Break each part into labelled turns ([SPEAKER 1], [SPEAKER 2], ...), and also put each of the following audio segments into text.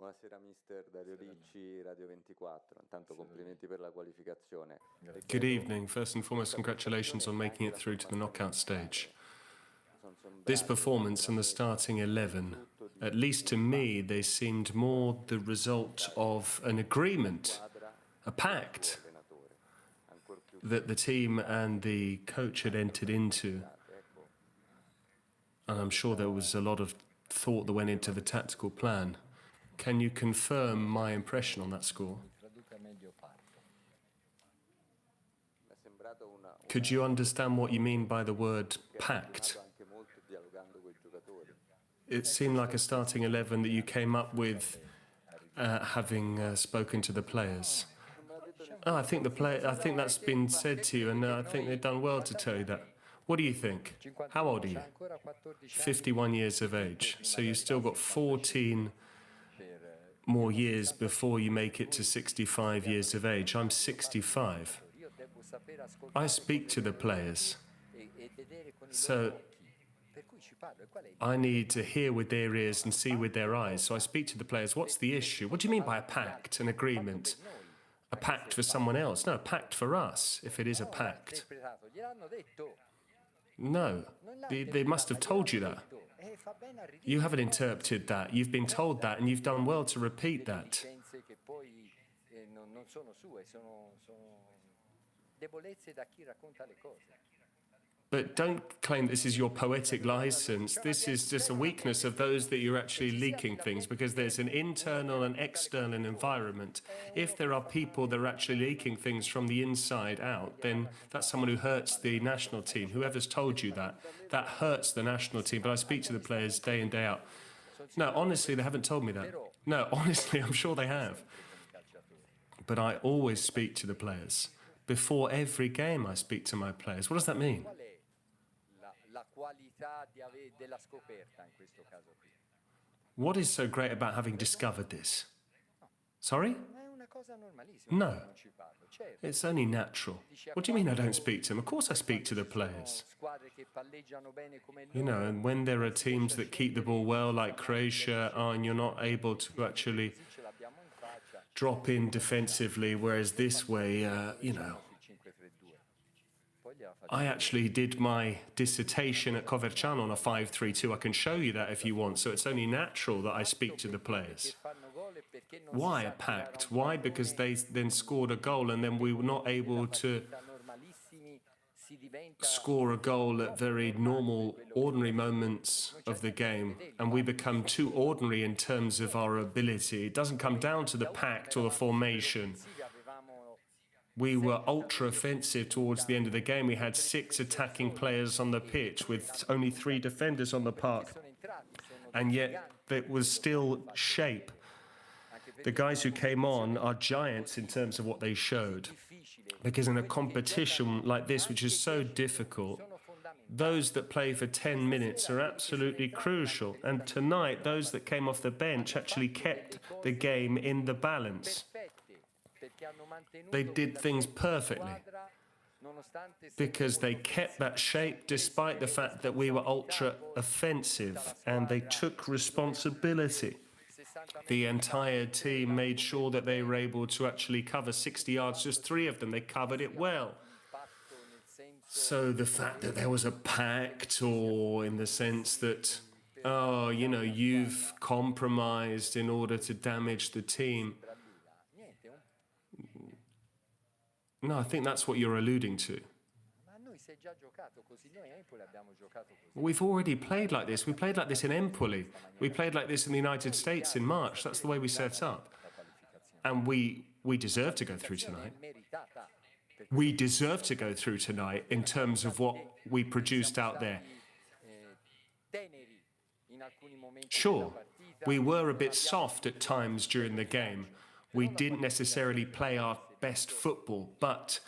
[SPEAKER 1] Buonasera mister Dario Ricci, Radio 24. Intanto complimenti per la qualificazione.
[SPEAKER 2] Good evening. First and foremost, congratulations on making it through to the knockout stage. This performance and the starting 11, at least to me, they seemed more the result of an agreement, a pact that the team and the coach had entered into. And I'm sure there was a lot of thought that went into the tactical plan. Can you confirm my impression on that score? Could you understand what you mean by the word pact? It seemed like a starting 11 that you came up with having spoken to the players. Oh, I think that's been said to you, and I think they've done well to tell you that. What do you think? How old are you? 51 years of age. So you've still got 14 more years before you make it to 65 years of age. I'm 65. I speak to the players. So I need to hear with their ears and see with their eyes. So I speak to the players. What's the issue? What do you mean by a pact, an agreement? A pact for someone else? No, a pact for us, if it is a pact. No, they must have told you that. You haven't interpreted that. You've been told that, and you've done well to repeat that. But don't claim this is your poetic license. This is just a weakness of those that you're actually leaking things, because there's an internal and external environment. If there are people that are actually leaking things from the inside out, then that's someone who hurts the national team. Whoever's told you that, that hurts the national team. But I speak to the players day in, day out. No, honestly, they haven't told me that. No, honestly, I'm sure they have. But I always speak to the players. Before every game, I speak to my players. What does that mean? What is so great about having discovered this? Sorry? No. It's only natural. What do you mean I don't speak to them? Of course I speak to the players. You know, and when there are teams that keep the ball well, like Croatia, and you're not able to actually drop in defensively, whereas this way, you know, I actually did my dissertation at Coverciano on a 5-3-2. I can show you that if you want. So it's only natural that I speak to the players. Why a pact? Why? Because they then scored a goal and then we were not able to score a goal at very normal, ordinary moments of the game. And we become too ordinary in terms of our ability. It doesn't come down to the pact or the formation. We were ultra-offensive towards the end of the game. We had 6 attacking players on the pitch with only 3 defenders on the park. And yet, it was still shape. The guys who came on are giants in terms of what they showed. Because in a competition like this, which is so difficult, those that play for 10 minutes are absolutely crucial. And tonight, those that came off the bench actually kept the game in the balance. They did things perfectly because they kept that shape despite the fact that we were ultra-offensive, and they took responsibility. The entire team made sure that they were able to actually cover 60 yards, just 3 of them. They covered it well. So the fact that there was a pact, or in the sense that, oh, you know, you've compromised in order to damage the team. No, I think that's what you're alluding to. We've already played like this. We played like this in Empoli. We played like this in the United States in March. That's the way we set up. And we deserve to go through tonight. We deserve to go through tonight in terms of what we produced out there. Sure, we were a bit soft at times during the game. We didn't necessarily play our best football, but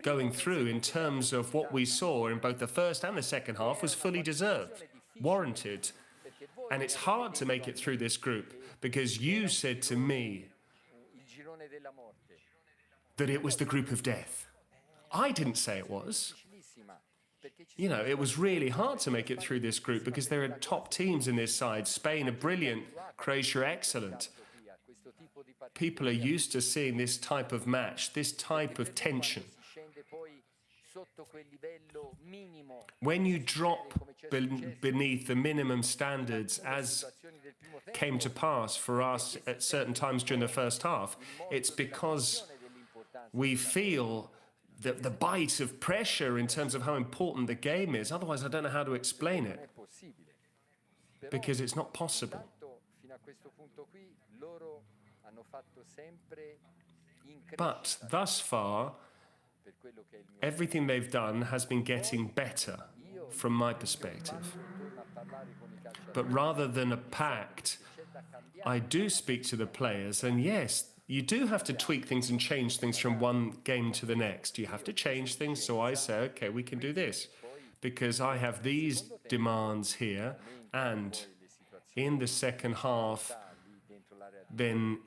[SPEAKER 2] going through in terms of what we saw in both the first and the second half was fully deserved, warranted. And it's hard to make it through this group because you said to me that it was the group of death. I didn't say it was. You know, it was really hard to make it through this group because there are top teams in this side. Spain are brilliant, Croatia excellent. people are used to seeing this type of match, this type of tension. When you drop beneath the minimum standards, as came to pass for us at certain times during the first half, it's because we feel the bite of pressure in terms of how important the game is. Otherwise, I don't know how to explain it, because it's not possible. But thus far, everything they've done has been getting better from my perspective. But rather than a pact, I do speak to the players, and yes, you do have to tweak things and change things from one game to the next. You have to change things, so I say, okay, we can do this, because I have these demands here, and in the second half, then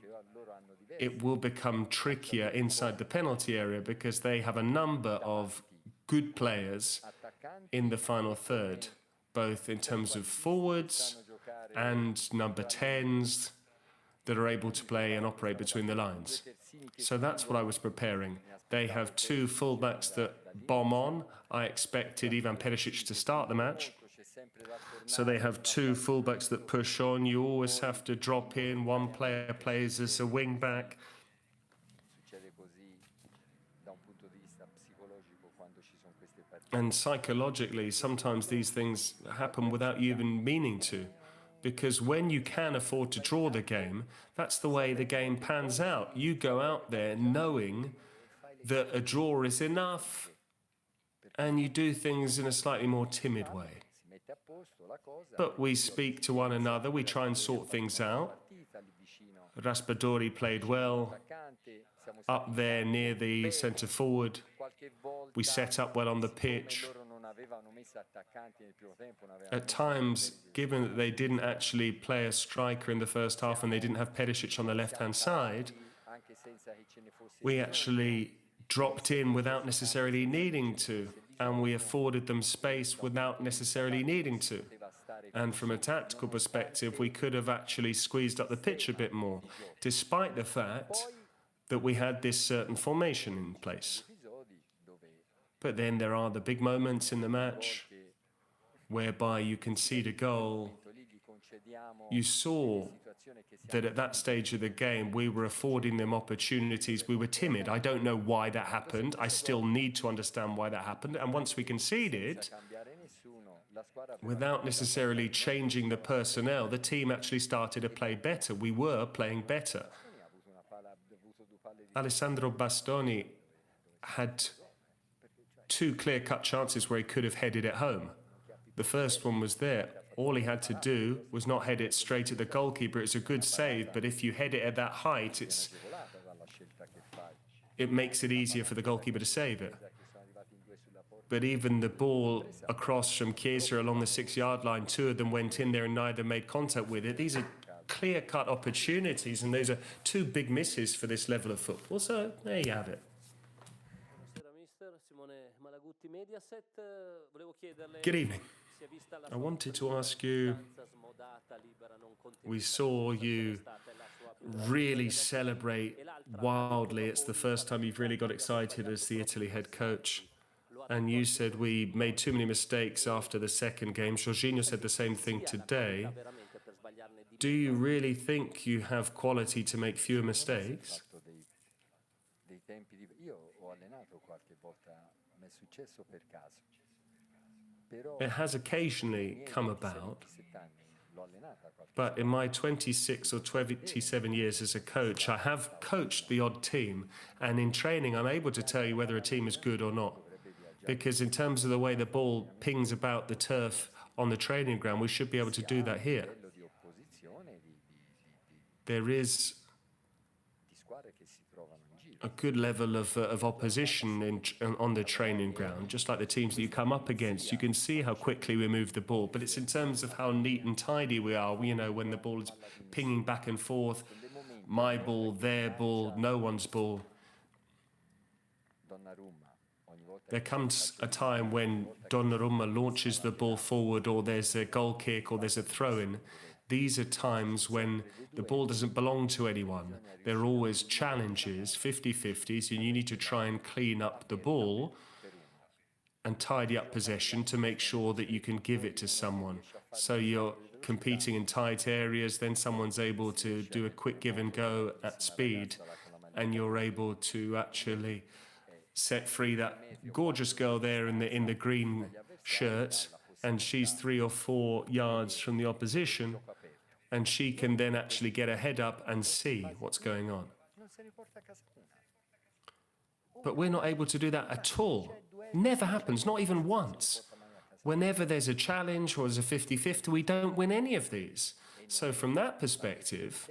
[SPEAKER 2] it will become trickier inside the penalty area, because they have a number of good players in the final third, both in terms of forwards and number 10s that are able to play and operate between the lines. So that's what I was preparing. They have two fullbacks that bomb on. I expected Ivan Perisic to start the match. So they have two fullbacks that push on. You always have to drop in. One player plays as a wing back. And psychologically, sometimes these things happen without you even meaning to. Because when you can afford to draw the game, that's the way the game pans out. You go out there knowing that a draw is enough, and you do things in a slightly more timid way. But we speak to one another, we try and sort things out. Raspadori played well, up there near the centre forward. We set up well on the pitch. At times, given that they didn't actually play a striker in the first half and they didn't have Perisic on the left-hand side, we actually dropped in without necessarily needing to, and we afforded them space without necessarily needing to. And from a tactical perspective, we could have actually squeezed up the pitch a bit more, despite the fact that we had this certain formation in place. But then there are the big moments in the match whereby you concede a goal. You saw that at that stage of the game, we were affording them opportunities. We were timid. I don't know why that happened. I still need to understand why that happened. And once we conceded, without necessarily changing the personnel, the team actually started to play better. We were playing better. Alessandro Bastoni had two clear-cut chances where he could have headed it home. The first one was there. All he had to do was not head it straight at the goalkeeper. It's a good save, but if you head it at that height, it makes it easier for the goalkeeper to save it. But even the ball across from Chiesa along the 6-yard line, two of them went in there and neither made contact with it. These are clear-cut opportunities, and those are two big misses for this level of football. So there you have it. Good evening. I wanted to ask you, we saw you really celebrate wildly. It's the first time you've really got excited as the Italy head coach. And you said we made too many mistakes after the second game. Jorginho said the same thing today. Do you really think you have quality to make fewer mistakes? It has occasionally come about, but in my 26 or 27 years as a coach, I have coached the odd team, and in training I'm able to tell you whether a team is good or not. Because in terms of the way the ball pings about the turf on the training ground, we should be able to do that here. There is a good level of opposition on the training ground, just like the teams that you come up against. You can see how quickly we move the ball, but it's in terms of how neat and tidy we are, you know, when the ball is pinging back and forth, my ball, their ball, no one's ball. There comes a time when Donnarumma launches the ball forward, or there's a goal kick, or there's a throw-in. these are times when the ball doesn't belong to anyone. There are always challenges, 50-50s, and you need to try and clean up the ball and tidy up possession to make sure that you can give it to someone. So you're competing in tight areas, then someone's able to do a quick give and go at speed, and you're able to actually set free that gorgeous girl there in the green shirt, and she's 3 or 4 yards from the opposition, and she can then actually get a head up and see what's going on. But we're not able to do that at all. Never happens, not even once. Whenever there's a challenge or there's a 50-50, we don't win any of these. So from that perspective,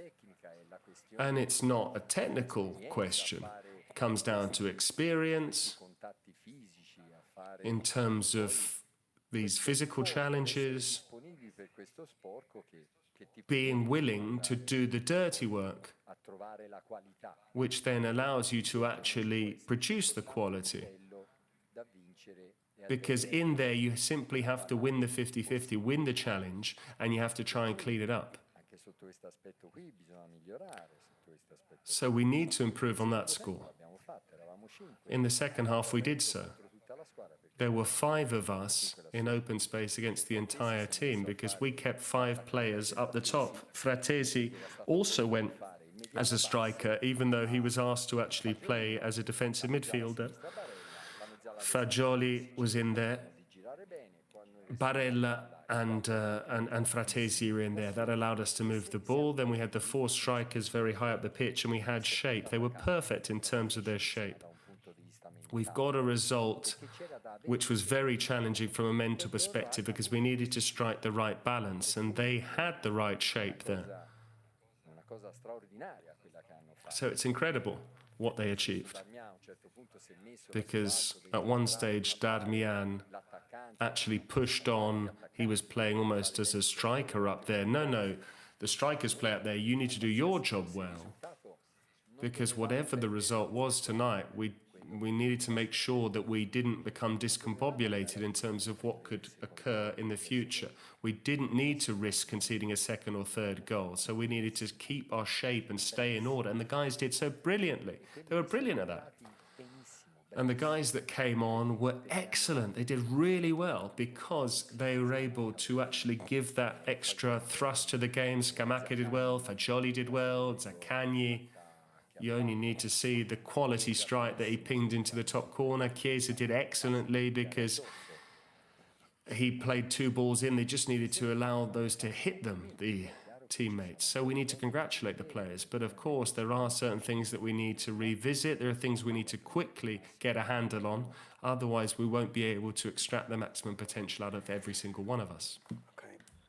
[SPEAKER 2] and it's not a technical question, it comes down to experience in terms of these physical challenges, being willing to do the dirty work, which then allows you to actually produce the quality. Because in there you simply have to win the 50-50, win the challenge, and you have to try and clean it up. So we need to improve on that score. In the second half we did so. There were 5 of us in open space against the entire team because we kept 5 players up the top. Fratesi also went as a striker, even though he was asked to actually play as a defensive midfielder. Fagioli was in there. Barella and Fratesi were in there. That allowed us to move the ball. Then we had the 4 strikers very high up the pitch, and we had shape. They were perfect in terms of their shape. We've got a result which was very challenging from a mental perspective because we needed to strike the right balance, and they had the right shape there. So it's incredible what they achieved. Because at one stage, Darmian actually pushed on. He was playing almost as a striker up there. No, the strikers play up there. You need to do your job well. Because whatever the result was tonight, we needed to make sure that we didn't become discombobulated in terms of what could occur in the future. We didn't need to risk conceding a second or third goal, so we needed to keep our shape and stay in order, and the guys did so brilliantly. They were brilliant at that. And the guys that came on were excellent. They did really well because they were able to actually give that extra thrust to the game. Scamacca did well, Fagioli did well, Zaccagni. You only need to see the quality strike that he pinged into the top corner. Chiesa did excellently because he played 2 balls in. They just needed to allow those to hit them, the teammates. So we need to congratulate the players. But of course, there are certain things that we need to revisit. There are things we need to quickly get a handle on. Otherwise, we won't be able to extract the maximum potential out of every single one of us.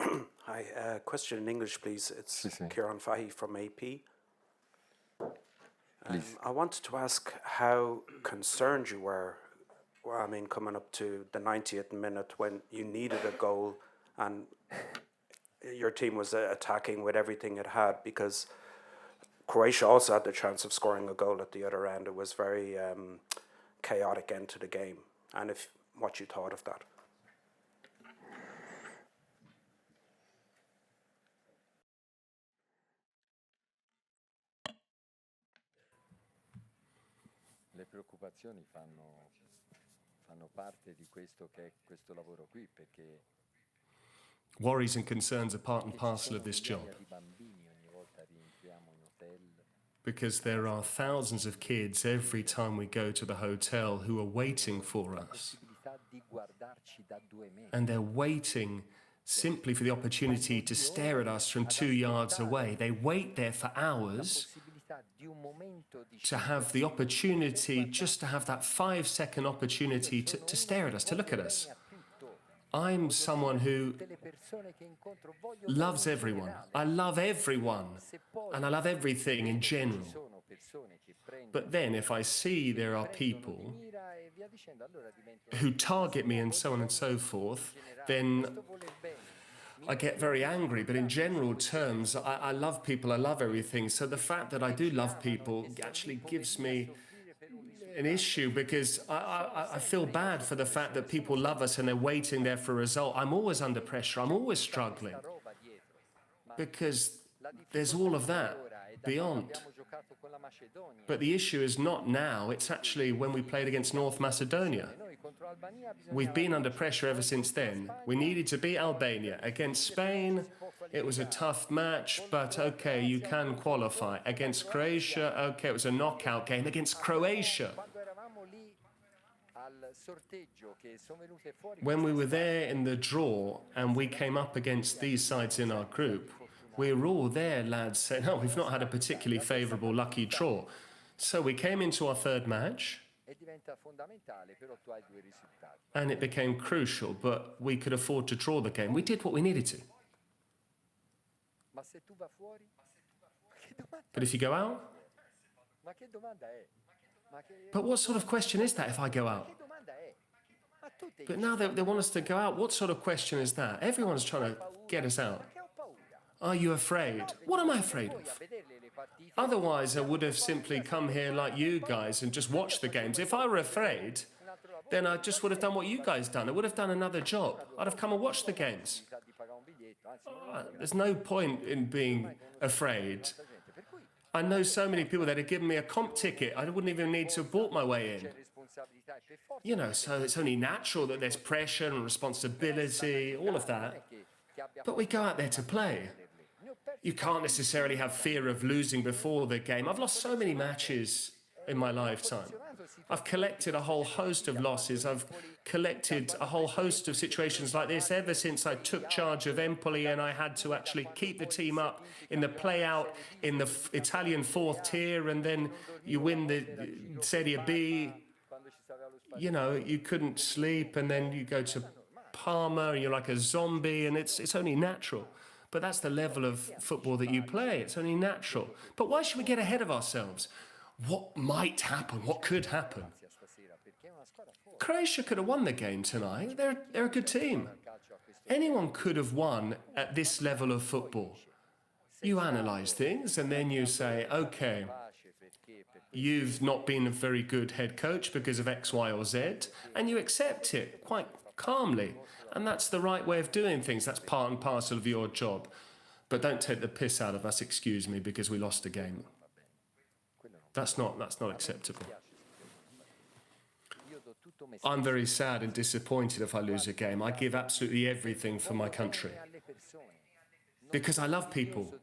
[SPEAKER 3] Okay. Hi, question in English, please. It's Kieran Fahy from AP. I wanted to ask how concerned you were, I mean, coming up to the 90th minute when you needed a goal and your team was attacking with everything it had, because Croatia also had the chance of scoring a goal at the other end. It was very chaotic end to the game. And what you thought of that.
[SPEAKER 4] Le preoccupazioni fanno parte di questo che è questo lavoro qui, perché
[SPEAKER 2] worries and concerns are part and parcel of this job. Because there are thousands of kids every time we go to the hotel who are waiting for us. And they're waiting simply for the opportunity to stare at us from 2 yards away. They wait there for hours to have the opportunity, just to have that 5-second opportunity to stare at us, to look at us. I'm someone who loves everyone. I love everyone, and I love everything in general. But then if I see there are people who target me and so on and so forth, then I get very angry. But in general terms, I love people, I love everything. So the fact that I do love people actually gives me an issue, because I feel bad for the fact that people love us and they're waiting there for a result. I'm always under pressure. I'm always struggling. because there's all of that beyond. But the issue is not now, it's actually when we played against North Macedonia. We've been under pressure ever since then. We needed to beat Albania. Against Spain, it was a tough match, but okay, you can qualify. Against Croatia, okay, it was a knockout game. Against Croatia, when we were there in the draw and we came up against these sides in our group, we were all there, lads, saying, oh, we've not had a particularly favourable lucky draw. So we came into our third match, and it became crucial, but we could afford to draw the game. We did what we needed to. But if you go out? But what sort of question is that if I go out? But now they want us to go out. What sort of question is that? Everyone's trying to get us out. Are you afraid? What am I afraid of? Otherwise, I would have simply come here like you guys and just watched the games. If I were afraid, then I just would have done what you guys done. I would have done another job. I'd have come and watched the games. There's no point in being afraid. I know so many people that have given me a comp ticket. I wouldn't even need to have bought my way in. You know, so it's only natural that there's pressure and responsibility, all of that. But we go out there to play. You can't necessarily have fear of losing before the game. I've lost so many matches in my lifetime. I've collected a whole host of losses. I've collected a whole host of situations like this ever since I took charge of Empoli and I had to actually keep the team up in the play-out in the Italian fourth tier, and then you win the Serie B. You know, you couldn't sleep, and then you go to Parma and you're like a zombie, and it's only natural. But that's the level of football that you play. It's only natural. But why should we get ahead of ourselves? What might happen? What could happen? Croatia could have won the game tonight. They're a good team. Anyone could have won at this level of football. You analyse things and then you say, okay, you've not been a very good head coach because of X, Y, or Z, and you accept it quite calmly. And that's the right way of doing things. That's part and parcel of your job. But don't take the piss out of us, excuse me, because we lost a game. That's not acceptable. I'm very sad and disappointed if I lose a game. I give absolutely everything for my country. Because I love people.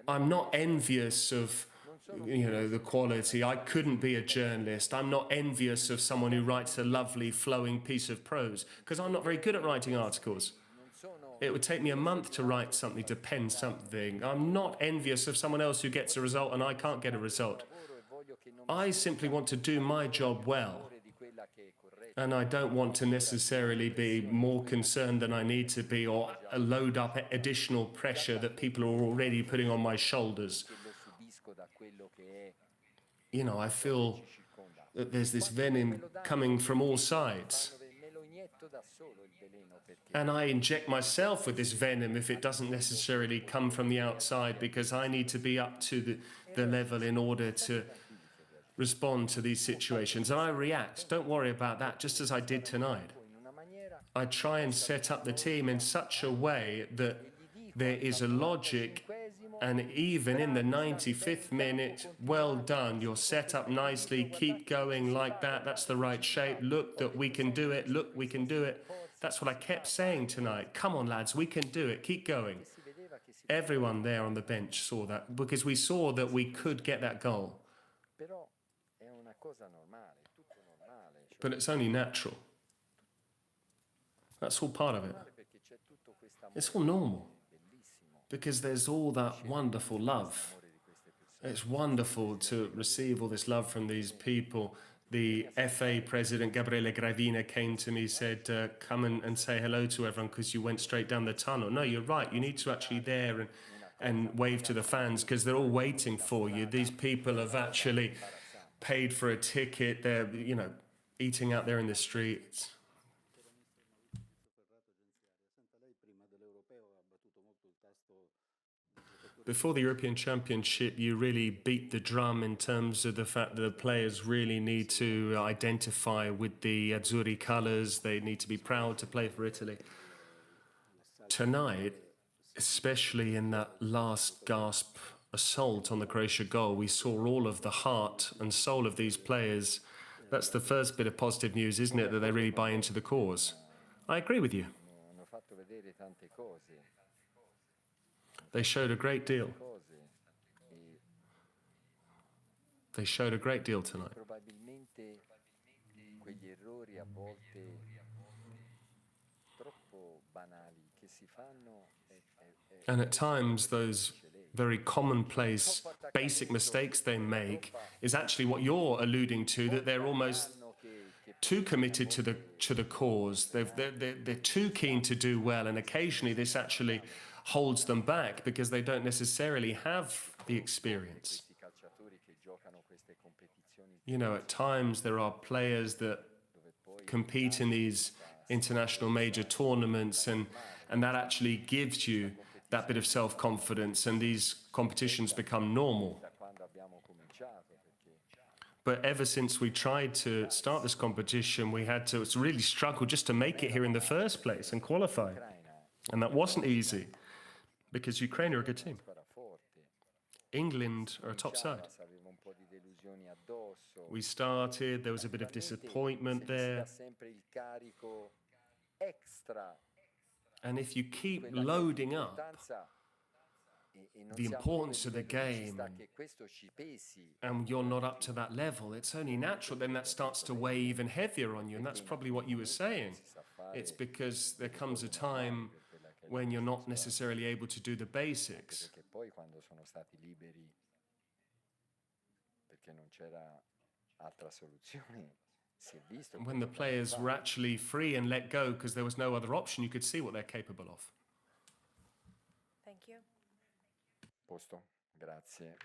[SPEAKER 2] I'm not envious of, you know, the quality. I couldn't be a journalist. I'm not envious of someone who writes a lovely flowing piece of prose, because I'm not very good at writing articles. It would take me a month to write something, to pen something. I'm not envious of someone else who gets a result and I can't get a result. I simply want to do my job well. And I don't want to necessarily be more concerned than I need to be, or load up additional pressure that people are already putting on my shoulders. You know, I feel that there's this venom coming from all sides. And I inject myself with this venom if it doesn't necessarily come from the outside, because I need to be up to the level in order to respond to these situations. And I react. Don't worry about that, just as I did tonight. I try and set up the team in such a way that there is a logic, and even in the 95th minute, well done, you're set up nicely, keep going like that, that's the right shape, look that we can do it, look, we can do it. That's what I kept saying tonight. Come on, lads, we can do it, keep going. Everyone there on the bench saw that, because we saw that we could get that goal. But it's only natural. That's all part of it. It's all normal. Because there's all that wonderful love. It's wonderful to receive all this love from these people. The FA president, Gabriele Gravina, came to me, said, come and say hello to everyone because you went straight down the tunnel. No, you're right. You need to actually there and wave to the fans, because they're all waiting for you. These people have actually paid for a ticket. They're, you know, eating out there in the streets. Before the European Championship, you really beat the drum in terms of the fact that the players really need to identify with the Azzurri colours. They need to be proud to play for Italy. Tonight, especially in that last gasp assault on the Croatia goal, we saw all of the heart and soul of these players. That's the first bit of positive news, isn't it, that they really buy into the cause. I agree with you.
[SPEAKER 4] Hanno fatto vedere tante cose.
[SPEAKER 2] They showed a great deal.
[SPEAKER 4] E
[SPEAKER 2] They showed a great deal tonight.
[SPEAKER 4] probabilmente quegli errori a volte troppo banali che si fanno
[SPEAKER 2] And at times, those very commonplace, basic mistakes they make is actually what you're alluding to, that they're almost too committed to the cause. They're too keen to do well, and occasionally this actually holds them back because they don't necessarily have the experience.
[SPEAKER 4] questi calciatori che giocano queste competizioni
[SPEAKER 2] You know, at times there are players that compete in these international major tournaments, and that actually gives you that bit of self-confidence, and these competitions become normal.
[SPEAKER 4] da quando abbiamo cominciato, perché
[SPEAKER 2] But ever since we tried to start this competition, we had to really struggle just to make it here in the first place and qualify. And that wasn't easy, because Ukraine are a good team.
[SPEAKER 4] squadra forte.
[SPEAKER 2] England are a top side.
[SPEAKER 4] Ciavas aveva un po' di delusioni addosso.
[SPEAKER 2] We started, there was a bit of disappointment
[SPEAKER 4] Se gli si dà
[SPEAKER 2] there.
[SPEAKER 4] sempre il carico extra,
[SPEAKER 2] And if you keep
[SPEAKER 4] quella
[SPEAKER 2] loading up
[SPEAKER 4] importanza, e non
[SPEAKER 2] the
[SPEAKER 4] siamo
[SPEAKER 2] importance of the
[SPEAKER 4] dove ci
[SPEAKER 2] game,
[SPEAKER 4] sta che questo ci pesi.
[SPEAKER 2] and you're not up to that level, it's only natural then that starts to weigh even heavier on you. And that's probably what you were saying. It's because there comes a time when you're not necessarily able to do the basics.
[SPEAKER 4] Perché poi quando sono stati liberi, perché non c'era altra soluzione, si è visto.
[SPEAKER 2] When the players were actually free and let go because there was no other option, you could see what they're capable of.
[SPEAKER 5] Thank you.
[SPEAKER 4] Posto, grazie.